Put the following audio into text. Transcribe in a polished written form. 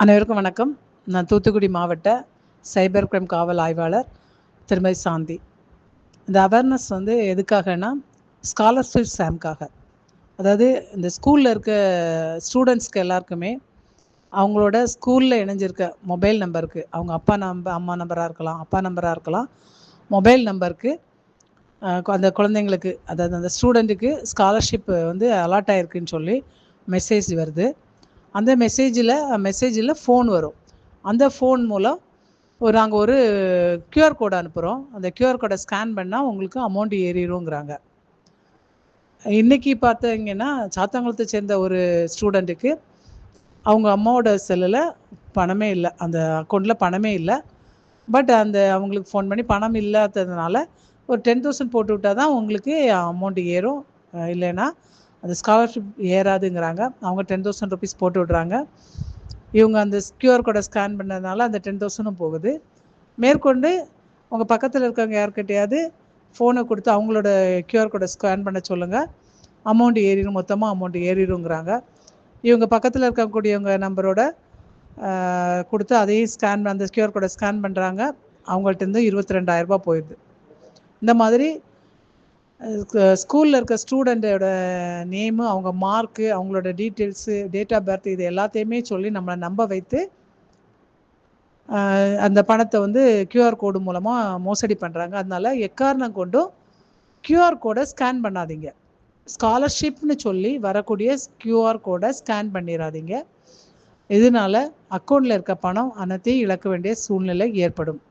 அனைவருக்கும் வணக்கம். நான் தூத்துக்குடி மாவட்ட சைபர் கிரைம் காவல் ஆய்வாளர் திருமதி சாந்தி. இந்த அவேர்னஸ் எதுக்காகனா, ஸ்காலர்ஷிப் ஸ்கேம்காக. அதாவது இந்த ஸ்கூலில் இருக்க ஸ்டூடெண்ட்ஸ்க்கு எல்லாருக்குமே அவங்களோட ஸ்கூலில் இணைஞ்சிருக்க மொபைல் நம்பருக்கு, அவங்க அம்மா நம்பராக இருக்கலாம், அப்பா நம்பராக இருக்கலாம், மொபைல் நம்பருக்கு அந்த குழந்தைங்களுக்கு, அதாவது அந்த ஸ்டூடெண்ட்டுக்கு ஸ்காலர்ஷிப் அலாட் ஆகிருக்குன்னு சொல்லி மெசேஜ் வருது. அந்த மெசேஜில் ஃபோன் வரும். அந்த ஃபோன் மூலம் நாங்கள் ஒரு கியூஆர் கோடு அனுப்புகிறோம். அந்த கியூஆர் கோடை ஸ்கேன் பண்ணால் உங்களுக்கு அமௌண்ட் ஏறிடுங்கிறாங்க. இன்றைக்கி பார்த்தீங்கன்னா, சாத்தாங்குளத்தை சேர்ந்த ஒரு ஸ்டூடெண்ட்டுக்கு அவங்க அம்மாவோட செல்லில் பணமே இல்லை, அந்த அக்கௌண்ட்டில் பணமே இல்லை. பட் அவங்களுக்கு ஃபோன் பண்ணி பணம் இல்லாததுனால ஒரு 10,000 போட்டு விட்டால் தான் உங்களுக்கு அமௌண்ட் ஏறும், இல்லைன்னா அந்த ஸ்காலர்ஷிப் ஏறாதுங்கிறாங்க. அவங்க 10,000 ருபீஸ் போட்டு விட்றாங்க. இவங்க அந்த கியூஆர் கோடை ஸ்கேன் பண்ணதுனால அந்த 10,000 போகுது. மேற்கொண்டு உங்கள் பக்கத்தில் இருக்கவங்க யார்கிட்டையாவது ஃபோனை கொடுத்து அவங்களோட கியூஆர் கோடை ஸ்கேன் பண்ண சொல்லுங்கள், அமௌண்ட் ஏறிடும், மொத்தமாக அமௌண்ட் ஏறிடுங்கிறாங்க. இவங்க பக்கத்தில் இருக்கக்கூடியவங்க நம்பரோட கொடுத்து அதையும் அந்த கியூஆர் கோடை ஸ்கேன் பண்ணுறாங்க. அவங்கள்ட்டேருந்து 22,000 போயிடுது. இந்த மாதிரி ஸ்கூலில் இருக்க ஸ்டூடெண்ட்டோட நேமு, அவங்க மார்க்கு, அவங்களோட டீட்டெயில்ஸு, டேட் ஆஃப் பர்த், இது எல்லாத்தையுமே சொல்லி நம்மளை நம்ப வைத்து அந்த பணத்தை கியூஆர் கோடு மூலமாக மோசடி பண்ணுறாங்க. அதனால் எக்காரணம் கொண்டும் கியூஆர் கோடை ஸ்கேன் பண்ணாதீங்க. ஸ்காலர்ஷிப்னு சொல்லி வரக்கூடிய கியூஆர் கோடை ஸ்கேன் பண்ணிடாதீங்க. இதனால் அக்கௌண்ட்டில் இருக்க பணம் அனைத்தையும் இழக்க வேண்டிய சூழ்நிலை ஏற்படும்.